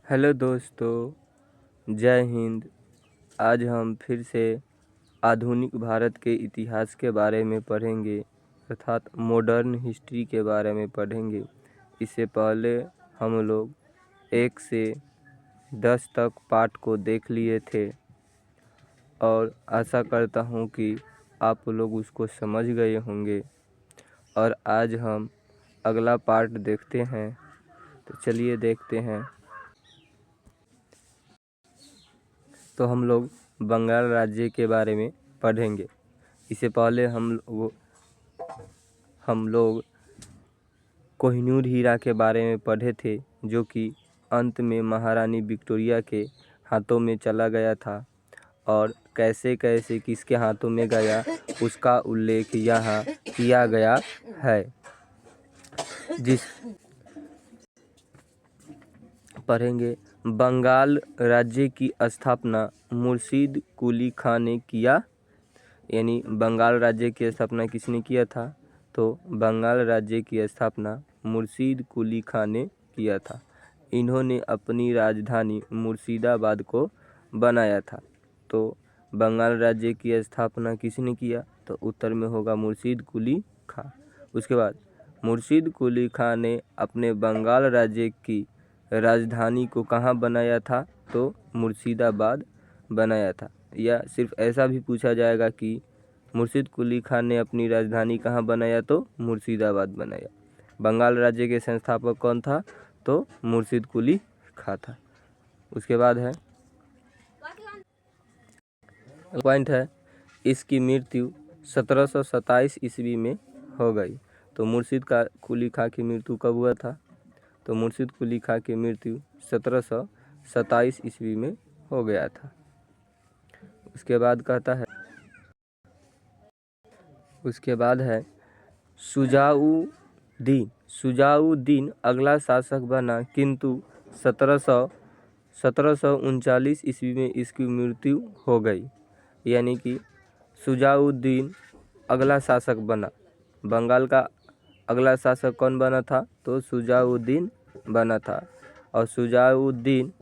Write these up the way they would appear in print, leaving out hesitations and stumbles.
Hello दोस्तों, जय हिंद। आज हम फिर से आधुनिक भारत के इतिहास के बारे में पढ़ेंगे, अर्थात मॉडर्न हिस्ट्री के बारे में पढ़ेंगे। इससे पहले हम लोग 1 से 10 तक पाठ को देख लिए थे और आशा करता हूँ कि आप लोग उसको समझ गए होंगे। और आज हम अगला पार्ट देखते हैं, तो चलिए देखते हैं। तो हम लोग बंगाल राज्य के बारे में पढ़ेंगे। इससे पहले हम लोग कोहिनूर हीरा के बारे में पढ़े थे, जो कि अंत में महारानी विक्टोरिया के हाथों में चला गया था। और कैसे कैसे किसके हाथों में गया उसका उल्लेख यहाँ किया गया है। जिस पढ़ेंगे, बंगाल राज्य की स्थापना मुर्शीद कुली खां ने किया। यानी बंगाल राज्य की स्थापना किसने किया था? तो बंगाल राज्य की स्थापना मुर्शीद कुली खां ने किया था। इन्होंने अपनी राजधानी मुर्शिदाबाद को बनाया था। तो बंगाल राज्य की स्थापना किसने किया? तो उत्तर में होगा मुर्शीद कुली खां। उसके बाद मुर्शीद कुली खां ने अपने बंगाल राज्य की राजधानी को कहाँ बनाया था? तो मुर्शिदाबाद बनाया था। या सिर्फ ऐसा भी पूछा जाएगा कि मुर्शीद कुली खां ने अपनी राजधानी कहाँ बनाया? तो मुर्शिदाबाद बनाया। बंगाल राज्य के संस्थापक कौन था? तो मुर्शीद कुली खां था। उसके बाद है पॉइंट है, इसकी मृत्यु 1727 ईस्वी में हो गई। तो मुर्शीद कुली खां की मृत्यु कब हुआ था? तो मुर्शीद कुली खां की मृत्यु 1727 ईस्वी में हो गया था। उसके बाद कहता है, उसके बाद है सुजाउद्दीन अगला शासक बना, किंतु 1739 ईस्वी में इसकी मृत्यु हो गई। यानी कि सुजाउद्दीन अगला शासक बना। बंगाल का अगला शासक कौन बना था? तो सुजाउद्दीन बना था। और सुजाउद्दीन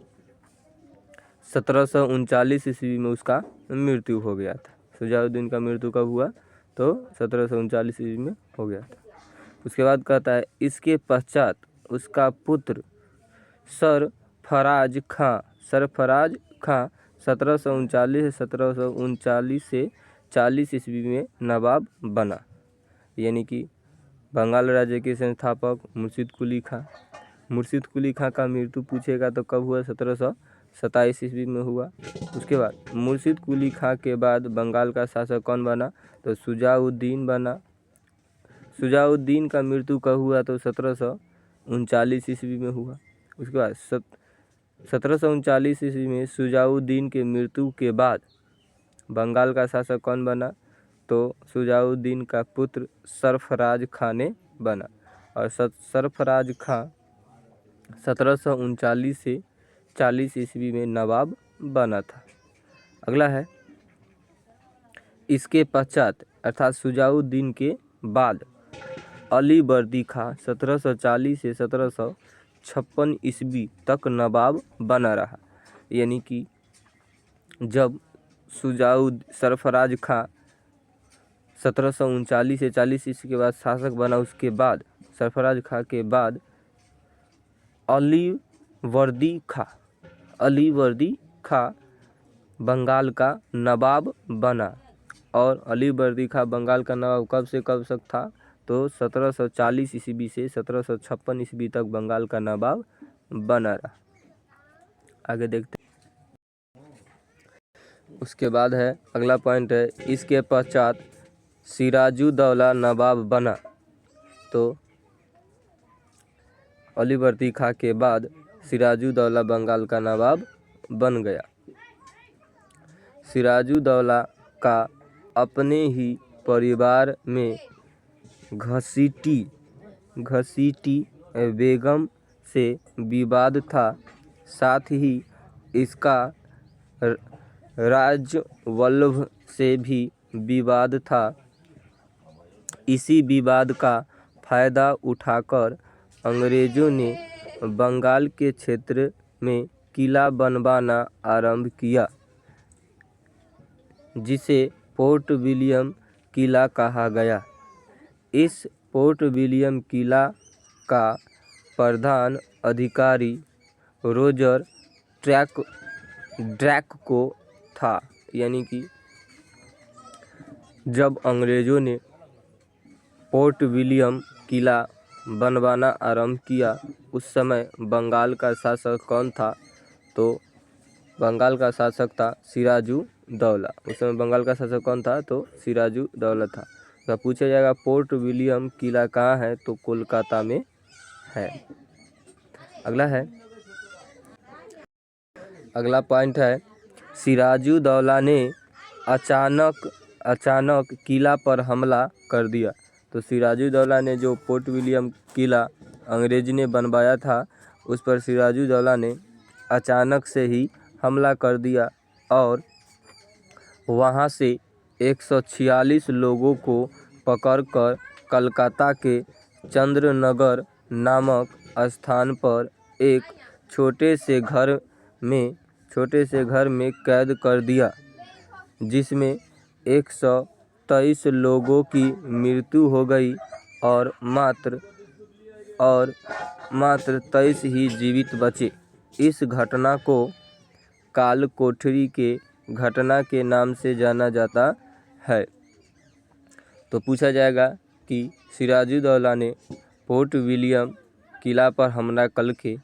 1739 ईस्वी में उसका मृत्यु हो गया था। सुजाउद्दीन का मृत्यु कब हुआ? तो 1739 ईस्वी में हो गया था। उसके बाद कहता है, इसके पश्चात उसका पुत्र सरफराज खां 1739 से 40 ईस्वी में नवाब बना। यानी कि बंगाल राज्य के संस्थापक मुर्शीद कुली खां का मृत्यु पूछेगा तो कब हुआ? 1727 ईस्वी में हुआ। उसके बाद मुर्शीद कुली खां के बाद बंगाल का शासक कौन बना? तो सुजाउद्दीन बना। सुजाउद्दीन का मृत्यु कब हुआ? तो 1739 ईस्वी में हुआ। उसके बाद 1739 ईस्वी में सुजाउद्दीन के मृत्यु के बाद बंगाल का शासक कौन बना? तो सुजाउद्दीन का पुत्र सरफराज खां ने बना। और सरफराज खां 1739 से 40 ईस्वी में नवाब बना था। अगला है, इसके पश्चात अर्थात सुजाउद्दीन के बाद अलीवर्दी खां 1740 से 1756 ईस्वी तक नवाब बना रहा। यानी कि जब सरफराज खां 1739 से 40 ईस्वी के बाद शासक बना, उसके बाद सरफराज खां के बाद अलीवर्दी खां बंगाल का नवाब बना। और अलीवर्दी खां बंगाल का नवाब कब से कब तक था? तो 1740 ईस्वी से 1756 ईस्वी तक बंगाल का नवाब बना रहा। आगे देखते हैं। उसके बाद है अगला पॉइंट है, इसके पश्चात सिराजुद्दौला नवाब बना। तो अलीवर्दी खां के बाद सिराजुद्दौला बंगाल का नवाब बन गया। सिराजुद्दौला का अपने ही परिवार में घसीटी बेगम से विवाद था। साथ ही इसका राजवल्लभ से भी विवाद था। इसी विवाद का फायदा उठाकर अंग्रेजों ने बंगाल के क्षेत्र में किला बनवाना आरंभ किया, जिसे फोर्ट विलियम किला कहा गया। इस फोर्ट विलियम किला का प्रधान अधिकारी रोजर ड्रैको था। यानी कि जब अंग्रेज़ों ने फोर्ट विलियम किला बनवाना आरंभ किया, उस समय बंगाल का शासक कौन था? तो बंगाल का शासक था सिराजुद्दौला। उस समय बंगाल का शासक कौन था? तो सिराजुद्दौला था। तो पूछा जाएगा फोर्ट विलियम किला कहाँ है? तो कोलकाता में है। अगला पॉइंट है, सिराजुद्दौला ने अचानक किला पर हमला कर दिया। तो सिराजुद्दौला ने जो फोर्ट विलियम किला अंग्रेज ने बनवाया था, उस पर सिराजुद्दौला ने अचानक से ही हमला कर दिया और वहां से 146 लोगों को पकड़कर कलकत्ता के चंद्रनगर नामक स्थान पर एक छोटे से घर में कैद कर दिया, जिसमें 123 लोगों की मृत्यु हो गई और मात्र 23 ही जीवित बचे। इस घटना को काल कोठरी के घटना के नाम से जाना जाता है। तो पूछा जाएगा कि सिराजुद्दौला ने फोर्ट विलियम किला पर हमला करके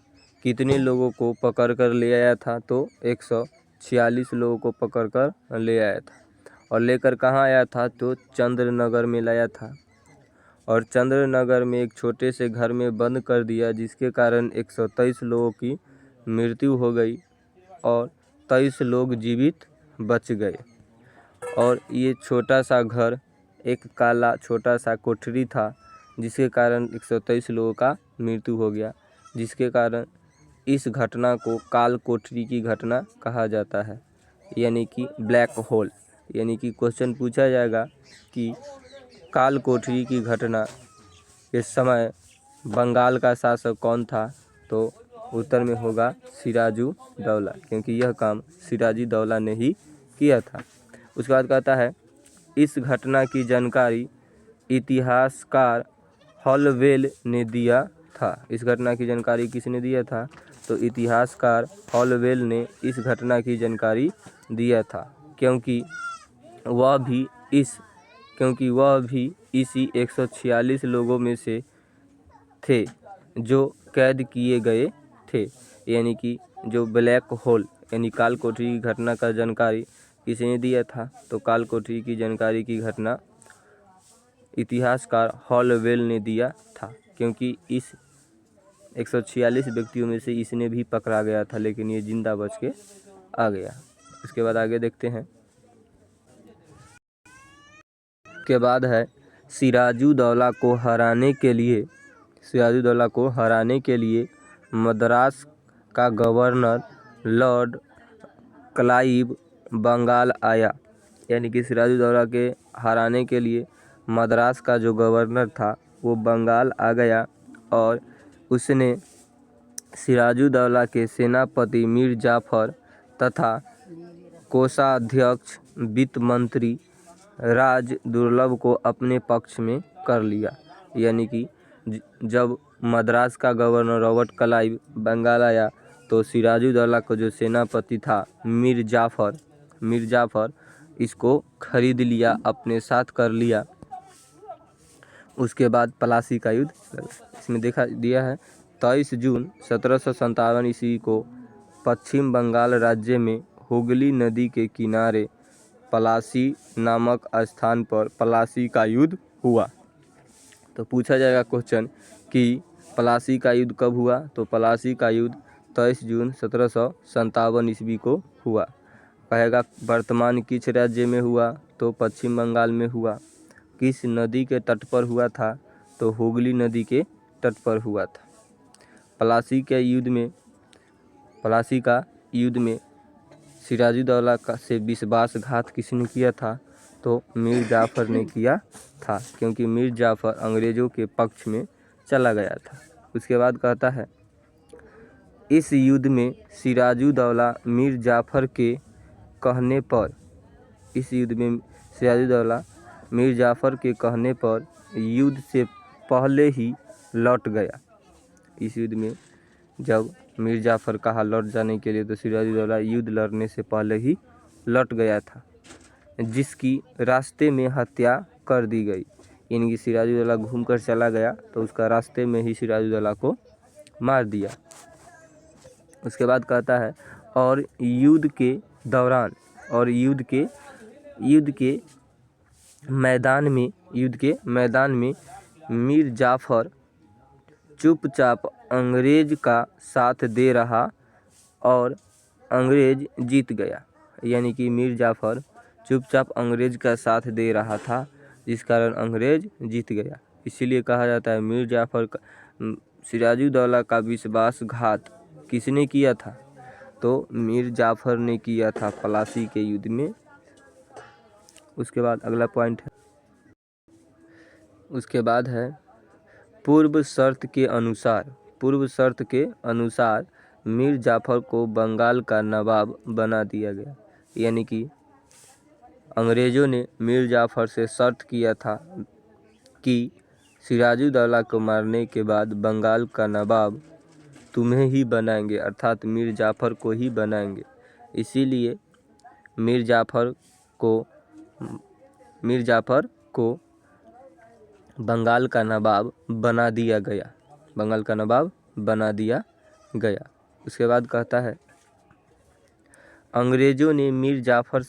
कितने लोगों को पकड़ कर ले आया था? तो 146 लोगों को पकड़ कर ले आया था। और लेकर कहाँ आया था? तो चंद्रनगर में लाया था और चंद्रनगर में एक छोटे से घर में बंद कर दिया, जिसके कारण 123 लोगों की मृत्यु हो गई और 23 लोग जीवित बच गए। और ये छोटा सा घर एक काला छोटा सा कोठरी था, जिसके कारण 123 लोगों का मृत्यु हो गया, जिसके कारण इस घटना को काल कोठरी की घटना कहा जाता है, यानी कि ब्लैक होल। यानी कि क्वेश्चन पूछा जाएगा कि काल कोठरी की घटना के समय बंगाल का शासक कौन था? तो उत्तर में होगा सिराजुद्दौला, क्योंकि यह काम सिराजुद्दौला ने ही किया था। उसके बाद कहता है, इस घटना की जानकारी इतिहासकार हॉलवेल ने दिया था। इस घटना की जानकारी किसने दिया था? तो इतिहासकार हॉलवेल ने इस घटना की जानकारी दिया था, क्योंकि वह भी इसी 146 लोगों में से थे जो कैद किए गए थे। यानी कि जो ब्लैक होल यानी काल कोठरी की घटना का जानकारी किसने दिया था? तो काल कोठरी की जानकारी की घटना इतिहासकार हॉलवेल ने दिया था, क्योंकि इस 146 व्यक्तियों में से इसने भी पकड़ा गया था, लेकिन ये जिंदा बच के आ गया। इसके बाद आगे देखते हैं। के बाद है, सिराजुद्दौला को हराने के लिए मद्रास का गवर्नर लॉर्ड क्लाइव बंगाल आया। यानी कि सिराजुद्दौला के हराने के लिए मद्रास का जो गवर्नर था वो बंगाल आ गया और उसने सिराजुद्दौला के सेनापति मीर जाफर तथा कोषाध्यक्ष वित्त मंत्री राज दुर्लभ को अपने पक्ष में कर लिया। यानी कि जब मद्रास का गवर्नर रॉबर्ट क्लाइव बंगाल आया तो सिराजुद्दौला का जो सेनापति था मीर जाफर इसको खरीद लिया, अपने साथ कर लिया। उसके बाद प्लासी का युद्ध इसमें देखा दिया है। 23 जून 1757 ईस्वी को पश्चिम बंगाल राज्य में हुगली नदी के किनारे प्लासी नामक स्थान पर प्लासी का युद्ध हुआ। तो पूछा जाएगा क्वेश्चन कि प्लासी का युद्ध कब हुआ? तो प्लासी का युद्ध 23 जून 1757 ईस्वी को हुआ। कहेगा वर्तमान किस राज्य में हुआ? तो पश्चिम बंगाल में हुआ। किस नदी के तट पर हुआ था? तो हुगली नदी के तट पर हुआ था। प्लासी का युद्ध में सिराजुद्दौला से विश्वासघात किसने किया था? तो मीर जाफर ने किया था, क्योंकि मीर जाफर अंग्रेज़ों के पक्ष में चला गया था। उसके बाद कहता है, इस युद्ध में सिराजुद्दौला मीर जाफ़र के कहने पर इस युद्ध में सिराजुद्दौला मीर जाफ़र के कहने पर युद्ध से पहले ही लौट गया। इस युद्ध में जब मीर जाफ़र कहा लौट जाने के लिए तो सिराजुद्दौला युद्ध लड़ने से पहले ही लौट गया था, जिसकी रास्ते में हत्या कर दी गई। यानी कि सिराजुद्दौला घूम कर चला गया तो उसका रास्ते में ही सिराजुद्दौला को मार दिया। उसके बाद कहता है और युद्ध के दौरान और युद्ध के मैदान में मीर जाफ़र चुपचाप अंग्रेज का साथ दे रहा और अंग्रेज जीत गया। यानी कि मीर जाफ़र चुपचाप अंग्रेज का साथ दे रहा था, जिस कारण अंग्रेज जीत गया। इसीलिए कहा जाता है मीर जाफ़र का सिराजुद्दौला का विश्वासघात किसने किया था? तो मीर जाफ़र ने किया था प्लासी के युद्ध में। उसके बाद अगला पॉइंट है, उसके बाद है पूर्व शर्त के अनुसार मीर जाफ़र को बंगाल का नवाब बना दिया गया। यानी कि अंग्रेज़ों ने मीर जाफ़र से शर्त किया था कि सिराजुद्दौला को मारने के बाद बंगाल का नवाब तुम्हें ही बनाएंगे, अर्थात मीर जाफ़र को ही बनाएंगे। इसीलिए मीर जाफ़र को बंगाल का नवाब बना दिया गया। उसके बाद कहता है अंग्रेज़ों ने मीर जाफ़र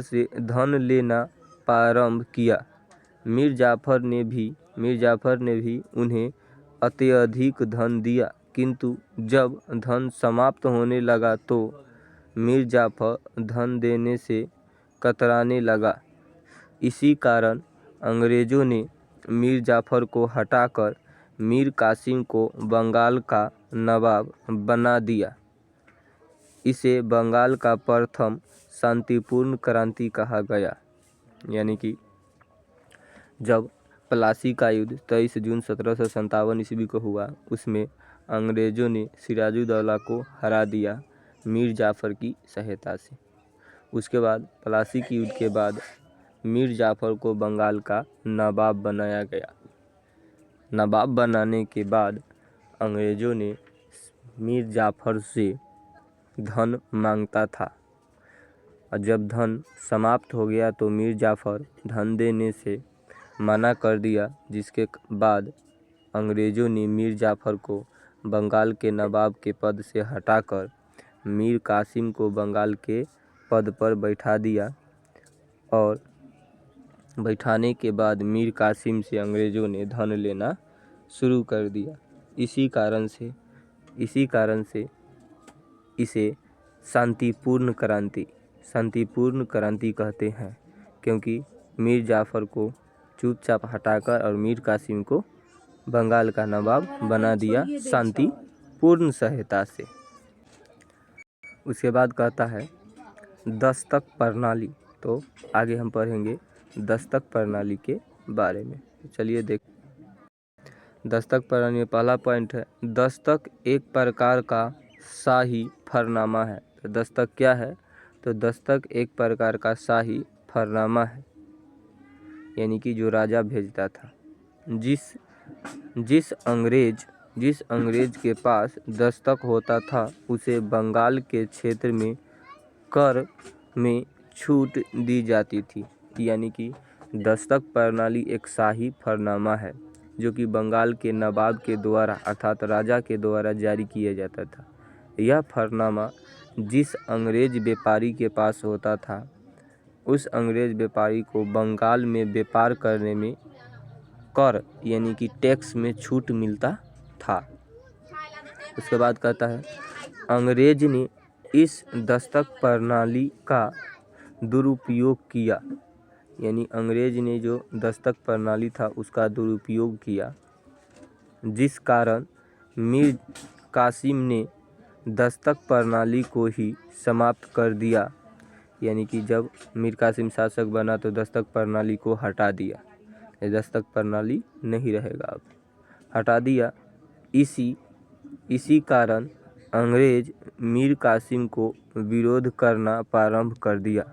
से धन लेना प्रारंभ किया। मीर जाफ़र ने भी उन्हें अत्यधिक धन दिया, किंतु जब धन समाप्त होने लगा तो मीर जाफ़र धन देने से कतराने लगा। इसी कारण अंग्रेज़ों ने मीर जाफ़र को हटाकर मीर कासिम को बंगाल का नवाब बना दिया। इसे बंगाल का प्रथम शांतिपूर्ण क्रांति कहा गया। यानी कि जब प्लासी का युद्ध 23 जून 1757 ईस्वी को हुआ, उसमें अंग्रेज़ों ने सिराजुद्दौला को हरा दिया मीर जाफ़र की सहायता से। उसके बाद प्लासी के युद्ध के बाद मीर जाफ़र को बंगाल का नवाब बनाया गया। नवाब बनाने के बाद अंग्रेज़ों ने मीर जाफ़र से धन मांगता था, और जब धन समाप्त हो गया तो मीर जाफ़र धन देने से मना कर दिया, जिसके बाद अंग्रेज़ों ने मीर जाफ़र को बंगाल के नवाब के पद से हटाकर मीर कासिम को बंगाल के पद पर बैठा दिया। और बैठाने के बाद मीर कासिम से अंग्रेज़ों ने धन लेना शुरू कर दिया। इसी कारण से इसे शांतिपूर्ण क्रांति कहते हैं, क्योंकि मीर जाफ़र को चुपचाप हटाकर और मीर कासिम को बंगाल का नवाब बना दिया शांतिपूर्ण सहायता से। उसके बाद कहता है दस्तक प्रणाली। तो आगे हम पढ़ेंगे दस्तक प्रणाली के बारे में। तो चलिए देख, दस्तक प्रणाली में पहला पॉइंट है दस्तक एक प्रकार का शाही फरनामा है। तो दस्तक क्या है? तो दस्तक एक प्रकार का शाही फरनामा है, यानी कि जो राजा भेजता था। जिस अंग्रेज के पास दस्तक होता था उसे बंगाल के क्षेत्र में कर में छूट दी जाती थी। यानी कि दस्तक प्रणाली एक शाही फरनामा है जो कि बंगाल के नवाब के द्वारा अर्थात राजा के द्वारा जारी किया जाता था। यह फरनामा जिस अंग्रेज व्यापारी के पास होता था उस अंग्रेज व्यापारी को बंगाल में व्यापार करने में कर यानी कि टैक्स में छूट मिलता था। उसके बाद कहता है अंग्रेज ने इस दस्तक प्रणाली का दुरुपयोग किया। यानी अंग्रेज ने जो दस्तक प्रणाली था उसका दुरुपयोग किया, जिस कारण मीर कासिम ने दस्तक प्रणाली को ही समाप्त कर दिया। यानी कि जब मीर कासिम शासक बना तो दस्तक प्रणाली को हटा दिया, ये दस्तक प्रणाली नहीं रहेगा, अब हटा दिया। इसी इसी कारण अंग्रेज मीर कासिम को विरोध करना प्रारंभ कर दिया।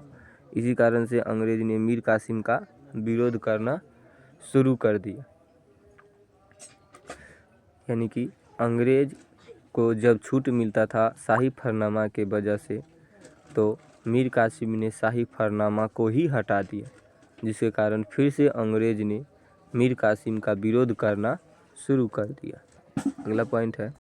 इसी कारण से अंग्रेज ने मीर कासिम का विरोध करना शुरू कर दिया। यानी कि अंग्रेज को जब छूट मिलता था शाही फरनामा के वजह से, तो मीर कासिम ने शाही फरनामा को ही हटा दिया, जिसके कारण फिर से अंग्रेज ने मीर कासिम का विरोध करना शुरू कर दिया। अगला पॉइंट है